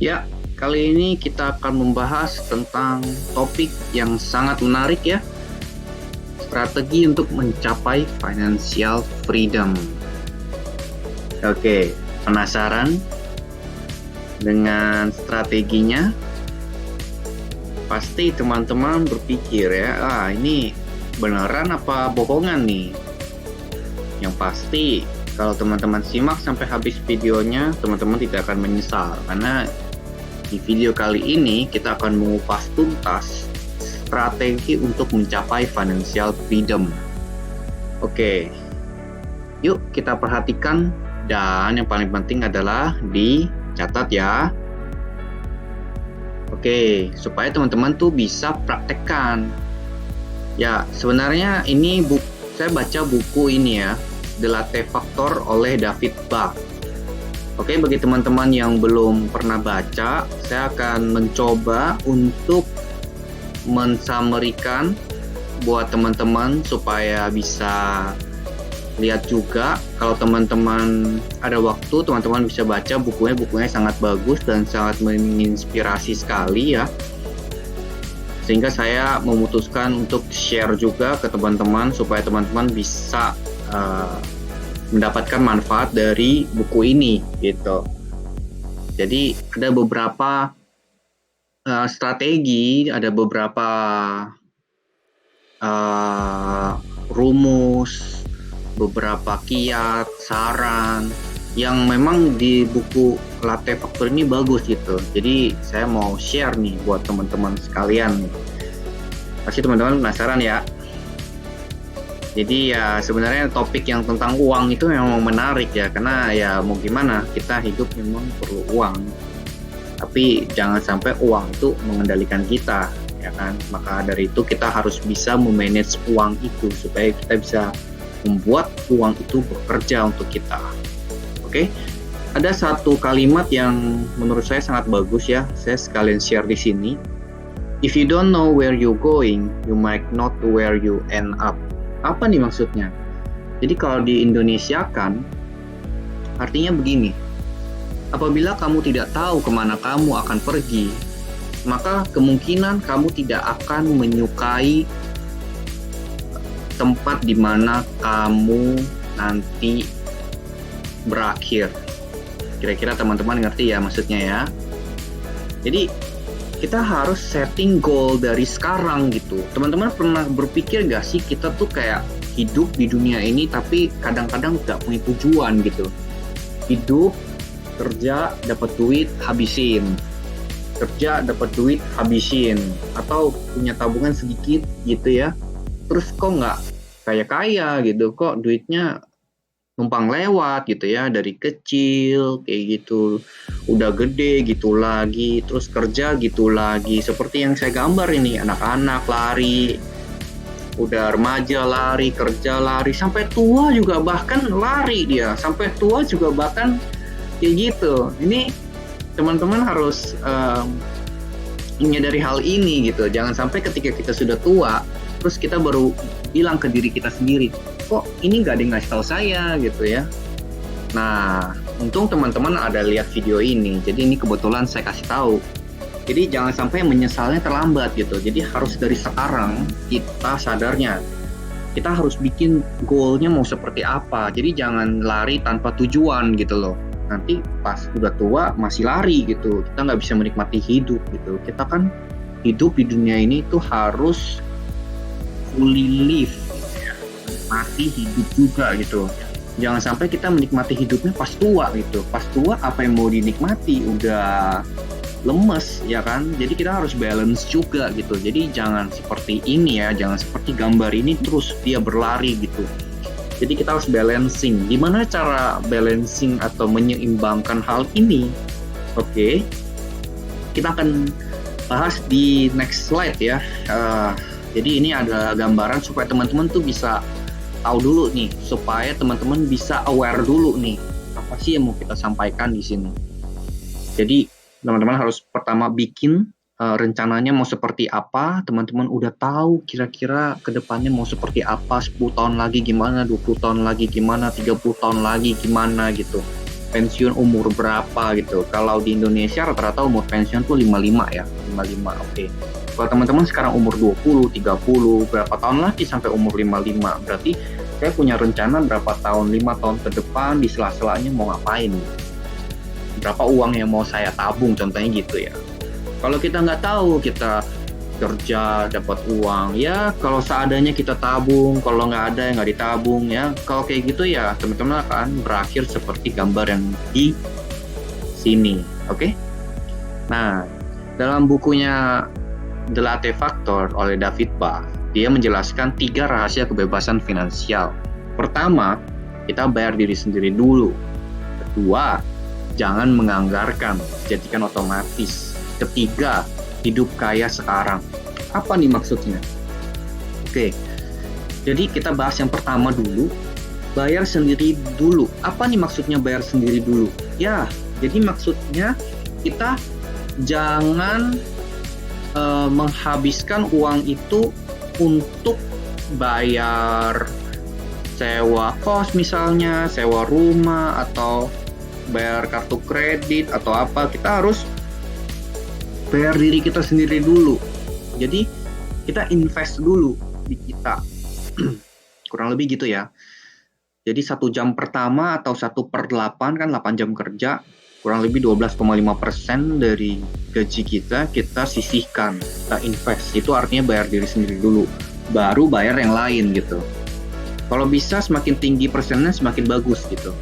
Ya, kali ini kita akan membahas tentang topik yang sangat menarik ya, strategi untuk mencapai financial freedom. Oke, penasaran dengan strateginya? Pasti teman-teman berpikir ya, ini beneran apa bohongan nih? Yang pasti kalau teman-teman simak sampai habis videonya, teman-teman tidak akan menyesal karena di video kali ini kita akan mengupas tuntas strategi untuk mencapai financial freedom. Oke, yuk kita perhatikan, dan yang paling penting adalah dicatat ya. Oke, supaya teman-teman tuh bisa praktekkan. Ya, sebenarnya ini saya baca buku ini ya, The Latte Factor oleh David Bach. Oke, bagi teman-teman yang belum pernah baca, saya akan mencoba untuk mensummarikan buat teman-teman supaya bisa lihat juga. Kalau teman-teman ada waktu, teman-teman bisa baca bukunya. Bukunya sangat bagus dan sangat menginspirasi sekali ya. Sehingga saya memutuskan untuk share juga ke teman-teman supaya teman-teman bisa mendapatkan manfaat dari buku ini gitu. Jadi ada beberapa strategi, ada beberapa rumus, beberapa kiat, saran yang memang di buku Latte Factor ini bagus gitu. Jadi saya mau share nih buat teman-teman sekalian. Pasti teman-teman penasaran ya. Jadi ya sebenarnya topik yang tentang uang itu memang menarik ya, karena ya mau gimana, kita hidup memang perlu uang. Tapi jangan sampai uang itu mengendalikan kita, ya kan? Maka dari itu kita harus bisa memanage uang itu supaya kita bisa membuat uang itu bekerja untuk kita. Oke? Ada satu kalimat yang menurut saya sangat bagus ya, saya sekalian share di sini. If you don't know where you going, you might not where you end up. Apa nih maksudnya? Jadi kalau di Indonesia kan, artinya begini. Apabila kamu tidak tahu kemana kamu akan pergi, maka kemungkinan kamu tidak akan menyukai tempat di mana kamu nanti berakhir. Kira-kira teman-teman ngerti ya maksudnya ya? Jadi kita harus setting goal dari sekarang gitu. Teman-teman pernah berpikir gak sih kita tuh kayak hidup di dunia ini tapi kadang-kadang gak punya tujuan gitu. Hidup, kerja, dapat duit, habisin. Kerja, dapat duit, habisin. Atau punya tabungan sedikit gitu ya. Terus kok gak kaya-kaya gitu, kok duitnya numpang lewat gitu ya, dari kecil kayak gitu, udah gede gitu lagi, terus kerja gitu lagi, seperti yang saya gambar ini, anak-anak lari, udah remaja lari, kerja lari, sampai tua juga bahkan lari dia, sampai tua juga bahkan kayak gitu. Ini teman-teman harus menyadari hal ini gitu, jangan sampai ketika kita sudah tua, terus kita baru bilang ke diri kita sendiri, kok ini gak ada yang ngasih tahu saya gitu ya. Nah, untung teman-teman ada lihat video ini, jadi ini kebetulan saya kasih tahu. Jadi jangan sampai menyesalnya terlambat gitu. Jadi harus dari sekarang kita sadarnya, kita harus bikin goalnya mau seperti apa. Jadi jangan lari tanpa tujuan gitu loh. Nanti pas udah tua masih lari gitu, kita nggak bisa menikmati hidup gitu. Kita kan hidup di dunia ini tuh harus fully live, menikmati hidup juga gitu. Jangan sampai kita menikmati hidupnya pas tua gitu. Pas tua apa yang mau dinikmati, udah lemes ya kan. Jadi kita harus balance juga gitu. Jadi jangan seperti ini ya, jangan seperti gambar ini terus dia berlari gitu. Jadi kita harus balancing. Gimana cara balancing atau menyeimbangkan hal ini? Oke, kita akan bahas di next slide ya. Jadi ini ada gambaran supaya teman-teman tuh bisa tahu dulu nih, supaya teman-teman bisa aware dulu nih, apa sih yang mau kita sampaikan di sini. Jadi teman-teman harus pertama bikin rencananya mau seperti apa, teman-teman udah tahu kira-kira ke depannya mau seperti apa, 10 tahun lagi gimana, 20 tahun lagi gimana, 30 tahun lagi gimana gitu. pensiun umur berapa gitu. Kalau di Indonesia rata-rata umur pensiun tuh 55 ya, 55. Oke. Kalau teman-teman sekarang umur 20, 30, berapa tahun lagi sampai umur 55? Berarti saya punya rencana berapa tahun, 5 tahun ke depan di sela-selanya mau ngapain? Berapa uang yang mau saya tabung, contohnya gitu ya. Kalau kita nggak tahu, kita kerja dapat uang ya, kalau seadanya kita tabung, kalau nggak ada yang nggak ditabung ya. Kalau kayak gitu ya teman-teman akan berakhir seperti gambar yang di sini. Oke? Nah, dalam bukunya The Latte Factor oleh David Bach, dia menjelaskan 3 rahasia kebebasan finansial. Pertama, kita bayar diri sendiri dulu. Kedua, jangan menganggarkan, jadikan otomatis. Ketiga, hidup kaya sekarang. Apa nih maksudnya? Oke, jadi kita bahas yang pertama dulu, bayar sendiri dulu. Apa nih maksudnya bayar sendiri dulu? Ya, jadi maksudnya kita jangan menghabiskan uang itu untuk bayar sewa kos misalnya, sewa rumah, atau bayar kartu kredit atau apa. Kita harus bayar diri kita sendiri dulu. Jadi kita invest dulu di kita. Kurang lebih gitu ya. Jadi 1 jam pertama atau 1/8 kan 8 jam kerja, kurang lebih 12,5% dari gaji kita sisihkan, kita invest. Itu artinya bayar diri sendiri dulu, baru bayar yang lain gitu. Kalau bisa semakin tinggi persennya semakin bagus gitu.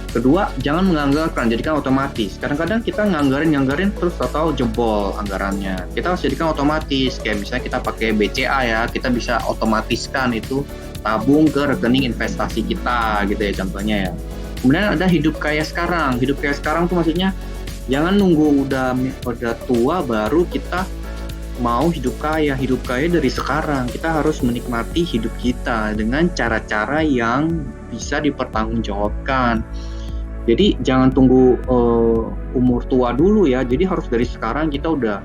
Kedua, jangan menganggarkan, jadikan otomatis. Kadang-kadang kita nganggarin terus atau jebol anggarannya. Kita harus jadikan otomatis, kayak misalnya kita pakai BCA ya, kita bisa otomatiskan itu tabung ke rekening investasi kita gitu ya contohnya ya. Kemudian ada hidup kaya sekarang. Hidup kaya sekarang tuh maksudnya jangan nunggu udah tua baru kita mau hidup kaya. Hidup kaya dari sekarang. Kita harus menikmati hidup kita dengan cara-cara yang bisa dipertanggungjawabkan. Jadi jangan tunggu umur tua dulu ya. Jadi harus dari sekarang kita udah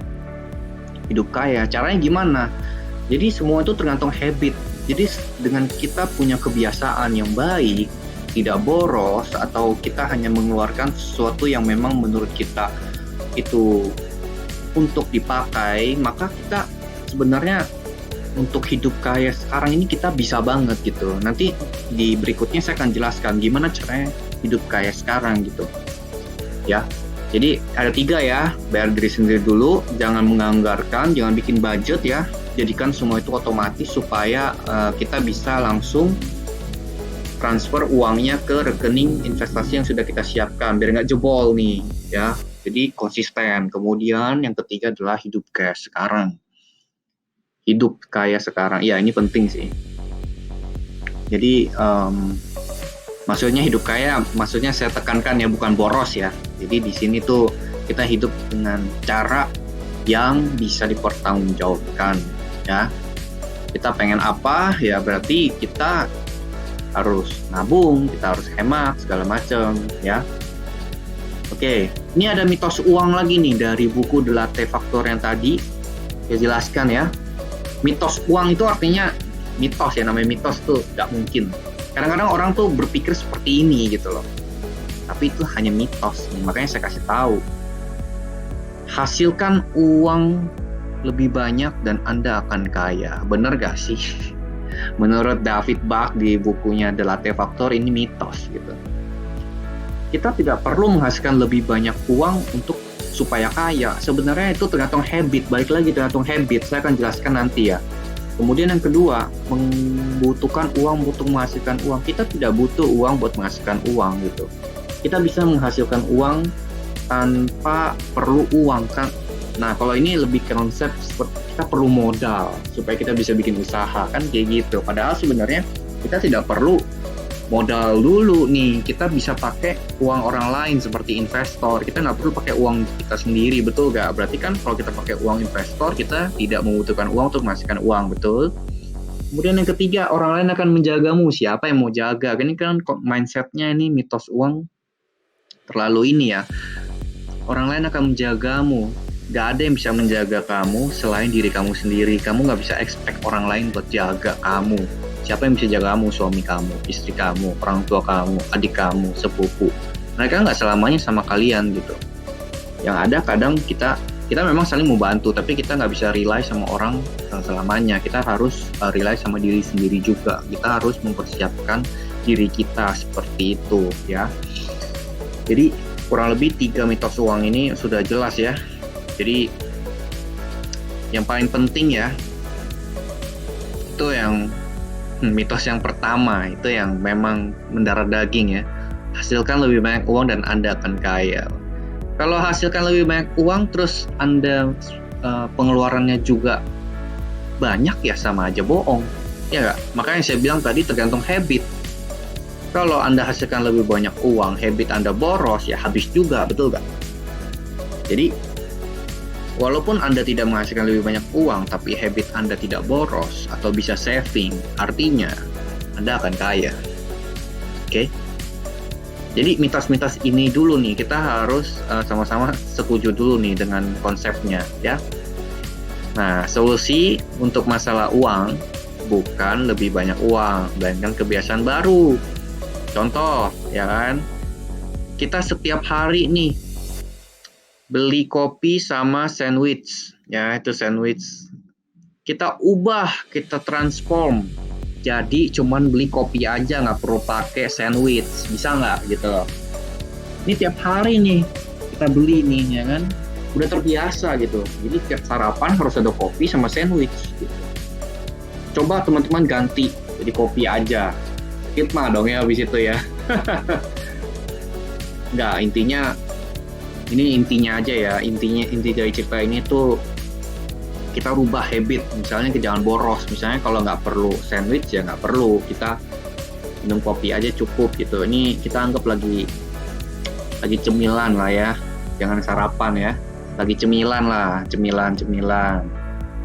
hidup kaya. Caranya gimana? Jadi semua itu tergantung habit. Jadi dengan kita punya kebiasaan yang baik, tidak boros, atau kita hanya mengeluarkan sesuatu yang memang menurut kita itu untuk dipakai, maka kita sebenarnya untuk hidup kaya sekarang ini kita bisa banget gitu. Nanti di berikutnya saya akan jelaskan gimana caranya hidup kaya sekarang gitu ya. Jadi ada 3 ya, bayar diri sendiri dulu, jangan menganggarkan, jangan bikin budget ya, jadikan semua itu otomatis supaya kita bisa langsung transfer uangnya ke rekening investasi yang sudah kita siapkan biar nggak jebol nih ya. Jadi konsisten. Kemudian yang ketiga adalah hidup kaya sekarang. Hidup kaya sekarang, ya ini penting sih. Jadi maksudnya hidup kaya, maksudnya saya tekankan ya bukan boros ya. Jadi di sini tuh kita hidup dengan cara yang bisa dipertanggungjawabkan ya. Kita pengen apa ya berarti kita harus nabung, kita harus hemat segala macam ya. Oke, ini ada mitos uang lagi nih dari buku The Latte Factor yang tadi saya jelaskan ya. Mitos uang itu artinya mitos ya, namanya mitos tuh nggak mungkin. Kadang-kadang orang tuh berpikir seperti ini gitu loh. Tapi itu hanya mitos, makanya saya kasih tahu. Hasilkan uang lebih banyak dan Anda akan kaya. Bener gak sih? Menurut David Bach di bukunya The Latte Factor ini mitos gitu. Kita tidak perlu menghasilkan lebih banyak uang untuk supaya kaya. Sebenarnya itu tergantung habit, balik lagi tergantung habit. Saya akan jelaskan nanti ya. Kemudian yang kedua, membutuhkan uang untuk menghasilkan uang. Kita tidak butuh uang buat menghasilkan uang gitu. Kita bisa menghasilkan uang tanpa perlu uang kan. Nah kalau ini lebih konsep seperti kita perlu modal supaya kita bisa bikin usaha kan kayak gitu. Padahal sebenarnya kita tidak perlu modal dulu nih. Kita bisa pakai uang orang lain seperti investor. Kita nggak perlu pakai uang kita sendiri, betul nggak? Berarti kan kalau kita pakai uang investor kita tidak membutuhkan uang untuk menghasilkan uang, betul? Kemudian yang ketiga, orang lain akan menjagamu. Siapa yang mau jaga? Ini kan mindsetnya ini mitos uang terlalu ini ya. Orang lain akan menjagamu. Gak ada yang bisa menjaga kamu selain diri kamu sendiri. Kamu gak bisa expect orang lain buat jaga kamu. Siapa yang bisa jaga kamu? Suami kamu, istri kamu, orang tua kamu, adik kamu, sepupu. Mereka nggak selamanya sama kalian gitu. Yang ada kadang kita memang saling membantu, tapi kita nggak bisa rely sama orang selamanya. Kita harus rely sama diri sendiri juga. Kita harus mempersiapkan diri kita seperti itu ya. Jadi kurang lebih 3 mitos uang ini sudah jelas ya. Jadi yang paling penting ya, itu yang mitos yang pertama, itu yang memang mendarah daging ya. Hasilkan lebih banyak uang dan Anda akan kaya. Kalau hasilkan lebih banyak uang terus Anda pengeluarannya juga banyak, ya sama aja bohong, ya nggak? Makanya saya bilang tadi tergantung habit. Kalau Anda hasilkan lebih banyak uang, habit Anda boros, ya habis juga, betul nggak? Jadi walaupun Anda tidak menghasilkan lebih banyak uang, tapi habit Anda tidak boros atau bisa saving, artinya Anda akan kaya. Oke? Jadi mitos-mitos ini dulu nih, kita harus sama-sama setuju dulu nih dengan konsepnya ya. Nah, solusi untuk masalah uang bukan lebih banyak uang, melainkan kebiasaan baru. Contoh, ya kan? Kita setiap hari nih beli kopi sama sandwich, ya itu sandwich. Kita ubah, kita transform. Jadi cuman beli kopi aja, nggak perlu pakai sandwich, bisa nggak gitu? Ini tiap hari nih kita beli nih, ya kan? Udah terbiasa gitu. Jadi tiap sarapan harus ada kopi sama sandwich. Gitu. Coba teman-teman ganti jadi kopi aja, hikmah dong ya habis itu ya. Nggak, intinya aja ya. Inti dari cerita ini tuh kita rubah habit, misalnya ke jangan boros, misalnya kalau nggak perlu sandwich ya nggak perlu, kita minum kopi aja cukup gitu. Ini kita anggap lagi cemilan lah ya, jangan sarapan ya, lagi cemilan lah, cemilan.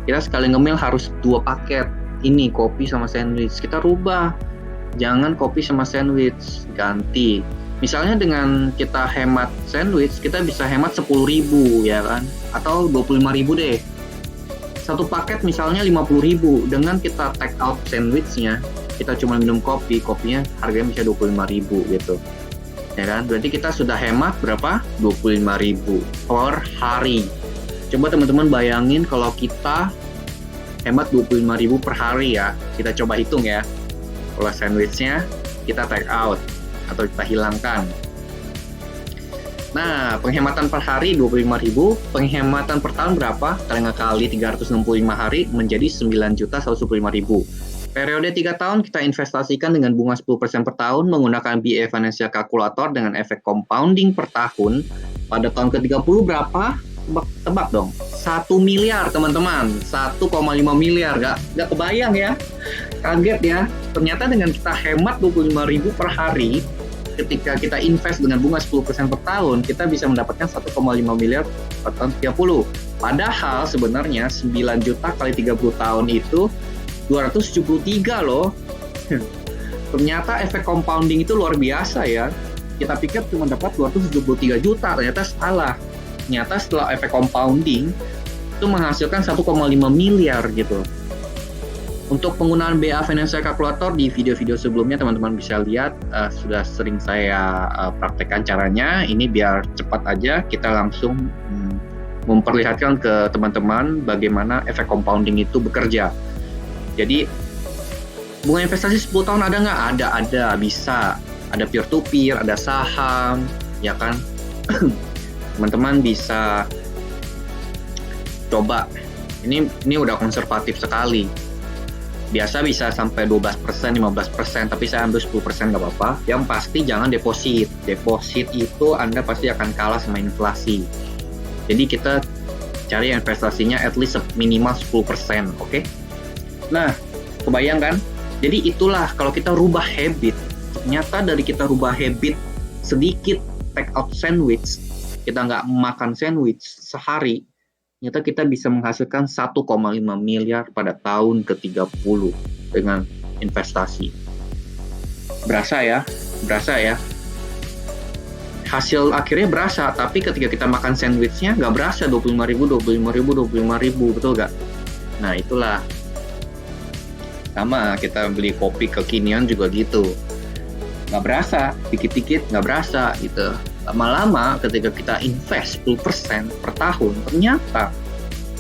Kita sekali ngemil harus 2 paket, ini kopi sama sandwich, kita rubah, jangan kopi sama sandwich, ganti. Misalnya dengan kita hemat sandwich, kita bisa hemat 10.000 ya kan, atau 25.000 deh. Satu paket misalnya 50.000, dengan kita take out sandwichnya, kita cuma minum kopinya harganya bisa 25.000 gitu. Ya kan? Berarti kita sudah hemat berapa? 25.000 per hari. Coba teman-teman bayangin kalau kita hemat 25.000 per hari ya. Kita coba hitung ya. Kalau sandwichnya kita take out atau kita hilangkan. Nah, penghematan per hari 25.000, penghematan per tahun berapa? Kali 365 hari menjadi 9.115.000. Periode 3 tahun kita investasikan dengan bunga 10% per tahun menggunakan BA Financial Calculator dengan efek compounding per tahun. Pada tahun ke-30 berapa? Tebak dong. 1 miliar teman-teman. 1,5 miliar. Gak kebayang ya. Kaget ya. Ternyata dengan kita hemat 25.000 per hari, ketika kita invest dengan bunga 10% per tahun, kita bisa mendapatkan 1,5 miliar per tahun 30. Padahal sebenarnya 9 juta kali 30 tahun itu 273 loh. Ternyata efek compounding itu luar biasa ya. Kita pikir cuma dapat 273 juta, ternyata salah. Ternyata setelah efek compounding itu menghasilkan 1,5 miliar gitu. Untuk penggunaan BA Financial Calculator di video-video sebelumnya teman-teman bisa lihat, sudah sering saya praktekkan caranya. Ini biar cepat aja, kita langsung memperlihatkan ke teman-teman bagaimana efek compounding itu bekerja. Jadi bunga investasi 10 tahun ada nggak? Ada, bisa. Ada peer-to-peer, ada saham, ya kan? Teman-teman bisa coba. Ini udah konservatif sekali. Biasa bisa sampai 12%, 15%, tapi saya ambil 10% nggak apa-apa. Yang pasti jangan deposit. Deposit itu Anda pasti akan kalah sama inflasi. Jadi kita cari investasinya at least minimal 10%, oke? Nah, kebayang kan? Jadi itulah kalau kita rubah habit. Ternyata dari kita rubah habit sedikit, take out sandwich, kita nggak makan sandwich sehari, ternyata kita bisa menghasilkan 1,5 miliar pada tahun ke-30 dengan investasi. Berasa ya? Hasil akhirnya berasa, tapi ketika kita makan sandwichnya nggak berasa 25.000, betul nggak? Nah itulah. Sama kita beli kopi kekinian juga gitu. nggak berasa, dikit-dikit nggak berasa gitu. Lama-lama ketika kita invest 10% per tahun, ternyata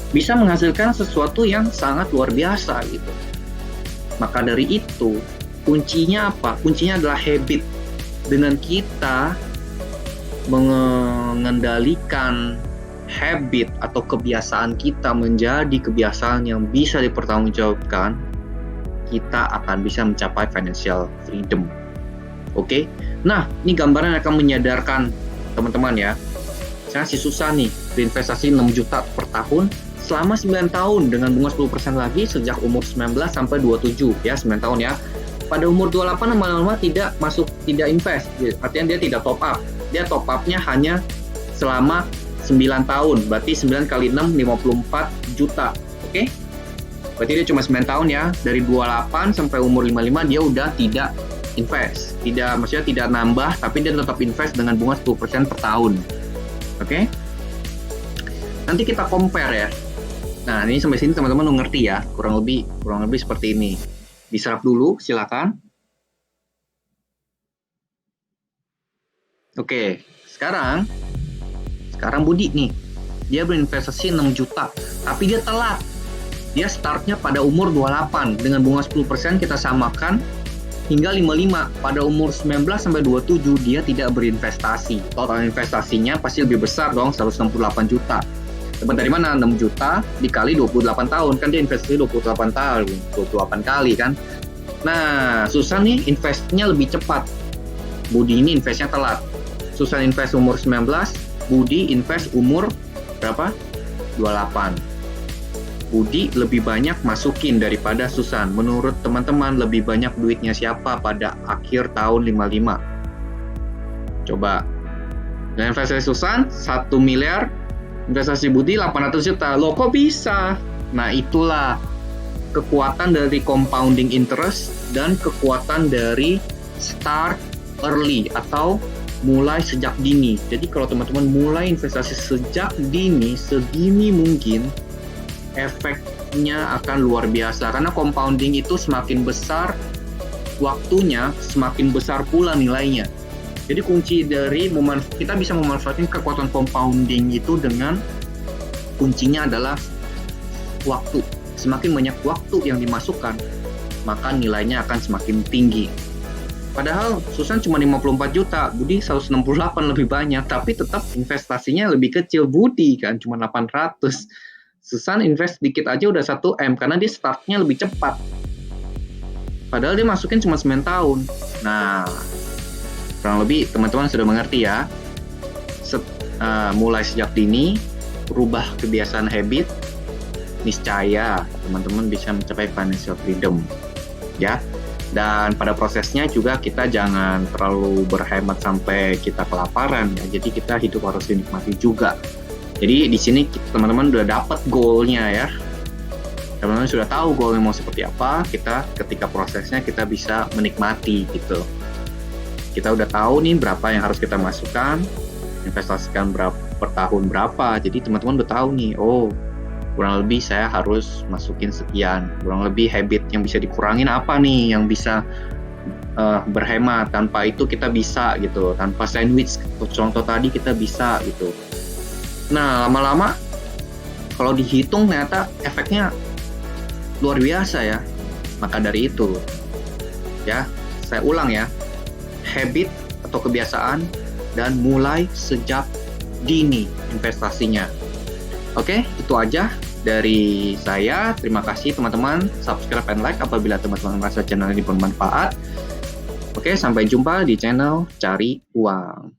bisa menghasilkan sesuatu yang sangat luar biasa gitu. Maka dari itu, kuncinya apa? Kuncinya adalah habit. Dengan kita mengendalikan habit atau kebiasaan kita menjadi kebiasaan yang bisa dipertanggungjawabkan, kita akan bisa mencapai financial freedom. Oke? Nah, ini gambaran akan menyadarkan teman-teman ya. Misalnya si susah nih, berinvestasi 6 juta per tahun selama 9 tahun dengan bunga 10% lagi sejak umur 19 sampai 27 ya, 9 tahun ya. Pada umur 28 lama-lama tidak invest, artinya dia tidak top up. Dia top up-nya hanya selama 9 tahun, berarti 9 kali 6, 54 juta. Oke? Berarti dia cuma 9 tahun ya, dari 28 sampai umur 55 dia udah tidak invest. Maksudnya tidak nambah, tapi dia tetap invest dengan bunga 10% per tahun. Oke? Nanti kita compare ya. Nah, ini sampai sini teman-teman udah ngerti ya, kurang lebih seperti ini. Diserap dulu, silakan. Oke, sekarang Budi nih, dia berinvestasi 6 juta, tapi dia telat. Dia startnya pada umur 28, dengan bunga 10% kita samakan hingga 55. Pada umur 19 sampai 27 dia tidak berinvestasi. Total investasinya pasti lebih besar dong, 168 juta. Dapat dari mana? 6 juta dikali 28 tahun, kan dia investasi 28 tahun, 28 kali kan. Nah, Susan nih investnya lebih cepat. Budi ini investnya telat. Susan invest umur 19, Budi invest umur berapa? 28. Budi lebih banyak masukin daripada Susan. Menurut teman-teman lebih banyak duitnya siapa pada akhir tahun 55? Coba. Dan investasi Susan 1 miliar, investasi Budi 800 juta. Loh kok bisa? Nah itulah kekuatan dari compounding interest dan kekuatan dari start early atau mulai sejak dini. Jadi kalau teman-teman mulai investasi sejak dini, sedini mungkin, efeknya akan luar biasa. Karena compounding itu semakin besar waktunya, semakin besar pula nilainya. Jadi kunci dari kita bisa memanfaatkan kekuatan compounding itu dengan kuncinya adalah waktu. Semakin banyak waktu yang dimasukkan, maka nilainya akan semakin tinggi. Padahal Susan cuma 54 juta, Budi 168 lebih banyak, tapi tetap investasinya lebih kecil. Budi kan cuma 800. Susan invest dikit aja udah 1M karena dia startnya lebih cepat. Padahal dia masukin cuma 9 tahun. Nah, kurang lebih teman-teman sudah mengerti ya. Mulai sejak dini, rubah kebiasaan habit, niscaya teman-teman bisa mencapai financial freedom. Ya. Dan pada prosesnya juga kita jangan terlalu berhemat sampai kita kelaparan ya. Jadi kita hidup harus dinikmati juga. Jadi di sini teman-teman udah dapat goalnya ya. Teman-teman sudah tahu goalnya mau seperti apa. Kita ketika prosesnya kita bisa menikmati gitu. Kita udah tahu nih berapa yang harus kita masukkan, investasikan per tahun berapa. Jadi teman-teman udah tahu nih, oh kurang lebih saya harus masukin sekian. Kurang lebih habit yang bisa dikurangin apa nih yang bisa berhemat. Tanpa itu kita bisa gitu. Tanpa sandwich contoh tadi kita bisa gitu. Nah lama-lama kalau dihitung ternyata efeknya luar biasa ya. Maka dari itu ya saya ulang ya, habit atau kebiasaan dan mulai sejak dini investasinya. Oke, itu aja dari saya. Terima kasih teman-teman. Subscribe and like apabila teman-teman merasa channel ini bermanfaat. Oke, sampai jumpa di channel Cari Uang.